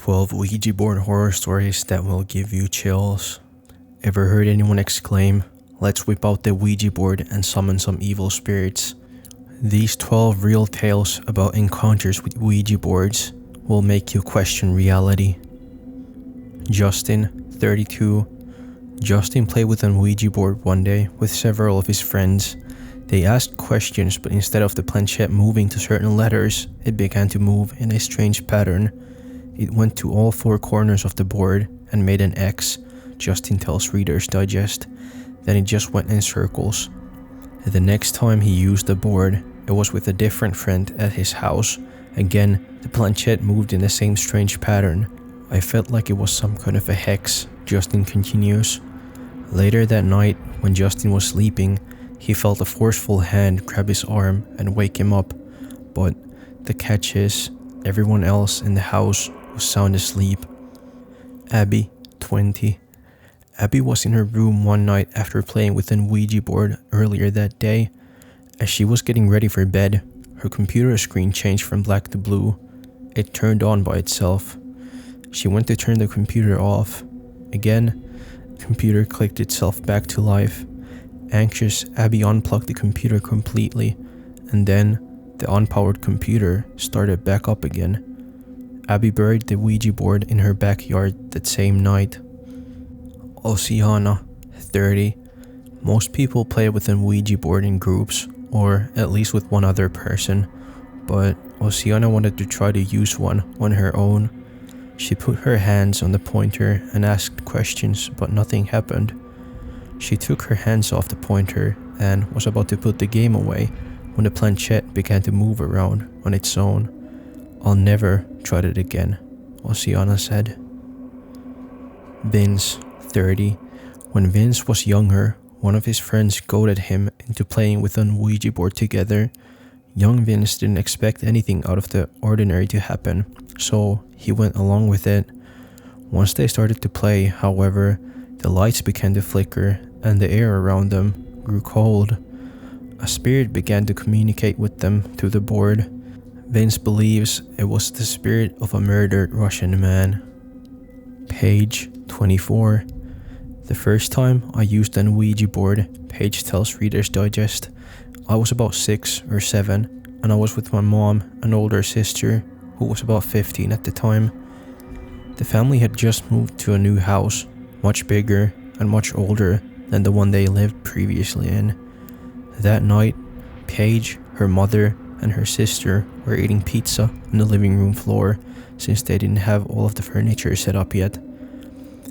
12 Ouija board horror stories that will give you chills. Ever heard anyone exclaim, "Let's whip out the Ouija board and summon some evil spirits"? These 12 real tales about encounters with Ouija boards will make you question reality. Justin, 32. Justin played with an Ouija board one day with several of his friends. They asked questions, but instead of the planchette moving to certain letters, it began to move in a strange pattern. It went to all 4 corners of the board and made an X, Justin tells Reader's Digest. Then it just went in circles. The next time he used the board, it was with a different friend at his house. Again, the planchette moved in the same strange pattern. "I felt like it was some kind of a hex," Justin continues. Later that night, when Justin was sleeping, he felt a forceful hand grab his arm and wake him up. But the catch is, everyone else in the house was sound asleep. Abby, 20. Abby was in her room one night after playing with an Ouija board earlier that day. As she was getting ready for bed, her computer screen changed from black to blue. It turned on by itself. She went to turn the computer off. Again, the computer clicked itself back to life. Anxious, Abby unplugged the computer completely, and then the unpowered computer started back up again. Abby buried the Ouija board in her backyard that same night. OSSIANA, 30. Most people play with a Ouija board in groups, or at least with one other person, but OSSIANA wanted to try to use one on her own. She put her hands on the pointer and asked questions, but nothing happened. She took her hands off the pointer and was about to put the game away when the planchette began to move around on its own. "I'll never try it again," OSSIANA said. Vince, 30. When Vince was younger, one of his friends goaded him into playing with an Ouija board together. Young Vince didn't expect anything out of the ordinary to happen, so he went along with it. Once they started to play, however, the lights began to flicker and the air around them grew cold. A spirit began to communicate with them through the board. Vince believes it was the spirit of a murdered Russian man. Paige, 24. The first time I used an Ouija board, Paige tells Reader's Digest, I was about 6 or 7, and I was with my mom and older sister, who was about 15 at the time. The family had just moved to a new house, much bigger and much older than the one they lived previously in. That night, Paige, her mother, and her sister were eating pizza on the living room floor since they didn't have all of the furniture set up yet.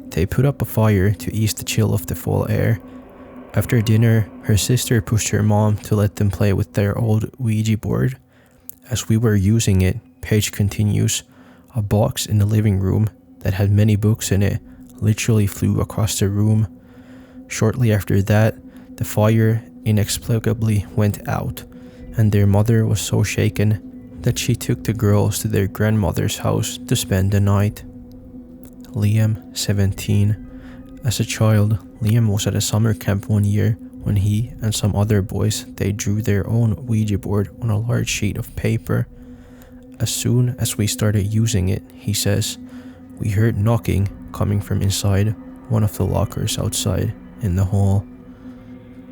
They put up a fire to ease the chill of the fall air. After dinner, her sister pushed her mom to let them play with their old Ouija board. As we were using it, Paige continues, a box in the living room that had many books in it literally flew across the room. Shortly after that, the fire inexplicably went out, and their mother was so shaken that she took the girls to their grandmother's house to spend the night. Liam, 17. As a child, Liam was at a summer camp one year when he and some other boys, they drew their own Ouija board on a large sheet of paper. As soon as we started using it, he says, we heard knocking coming from inside one of the lockers outside in the hall.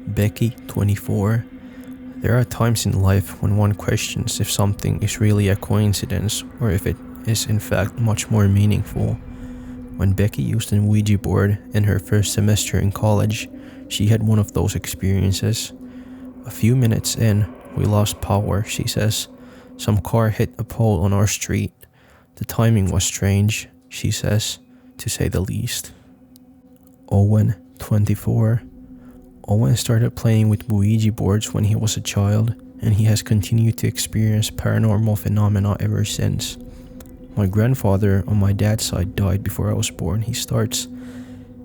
Becky, 24. There are times in life when one questions if something is really a coincidence or if it is in fact much more meaningful. When Becky used an Ouija board in her first semester in college, she had one of those experiences. A few minutes in, we lost power, she says. Some car hit a pole on our street. The timing was strange, she says, to say the least. Owen, 24. Owen started playing with Ouija boards when he was a child, and he has continued to experience paranormal phenomena ever since. My grandfather on my dad's side died before I was born, he starts.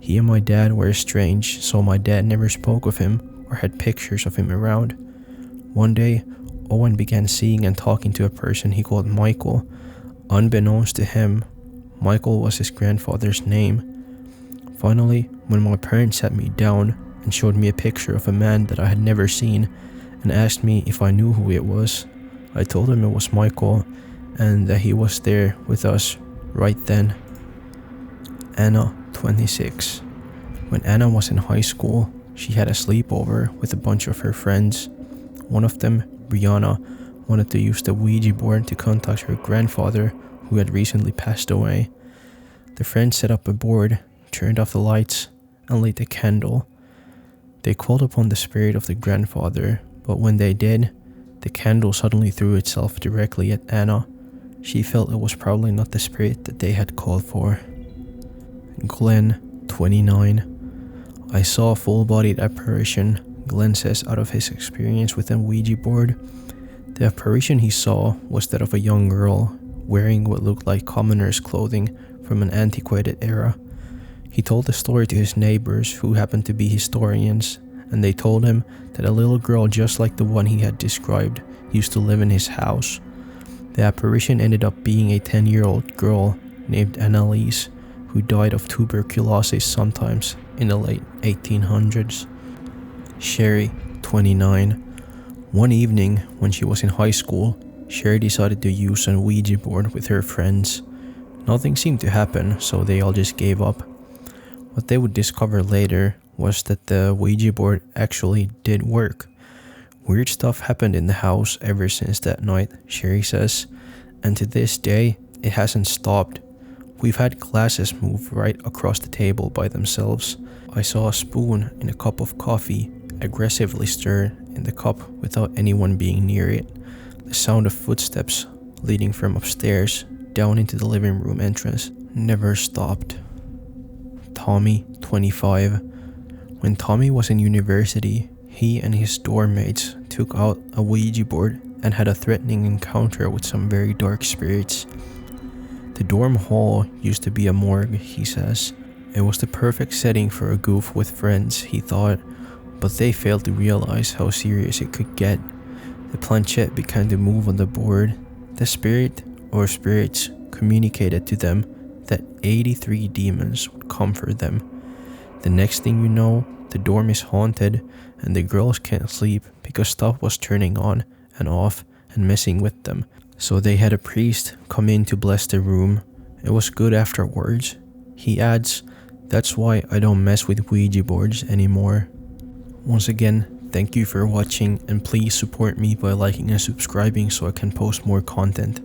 He and my dad were estranged, so my dad never spoke of him or had pictures of him around. One day, Owen began seeing and talking to a person he called Michael. Unbeknownst to him, Michael was his grandfather's name. Finally, when my parents sat me down and showed me a picture of a man that I had never seen and asked me if I knew who it was, I told him it was Michael and that he was there with us Right then, Anna, 26. When Anna was in high school, she had a sleepover with a bunch of her friends. One of them, Brianna, wanted to use the Ouija board to contact her grandfather, who had recently passed away. The friends set up a board, turned off the lights, and lit a candle. They called upon the spirit of the grandfather, but when they did, the candle suddenly threw itself directly at Anna. She felt it was probably not the spirit that they had called for. Glenn, 29. I saw a full-bodied apparition, Glenn says out of his experience with a Ouija board. The apparition he saw was that of a young girl wearing what looked like commoner's clothing from an antiquated era. He told the story to his neighbors, who happened to be historians, and they told him that a little girl just like the one he had described used to live in his house. The apparition ended up being a 10-year-old girl named Annalise, who died of tuberculosis sometimes in the late 1800s. Sherry, 29. One evening when she was in high school, Sherry decided to use a Ouija board with her friends. Nothing seemed to happen, so they all just gave up. What they would discover later was that the Ouija board actually did work. Weird stuff happened in the house ever since that night, Sherry says, and to this day, it hasn't stopped. We've had glasses move right across the table by themselves. I saw a spoon in a cup of coffee aggressively stir in the cup without anyone being near it. The sound of footsteps leading from upstairs down into the living room entrance never stopped. Tommy, 25. When Tommy was in university, he and his dorm mates took out a Ouija board and had a threatening encounter with some very dark spirits. The dorm hall used to be a morgue, he says. It was the perfect setting for a goof with friends, he thought, but they failed to realize how serious it could get. The planchette began to move on the board. The spirit, or spirits, communicated to them that 83 demons would come for them. The next thing you know, the dorm is haunted and the girls can't sleep because stuff was turning on and off and messing with them. So they had a priest come in to bless the room. It was good afterwards. He adds, that's why I don't mess with Ouija boards anymore. Once again, thank you for watching and please support me by liking and subscribing so I can post more content.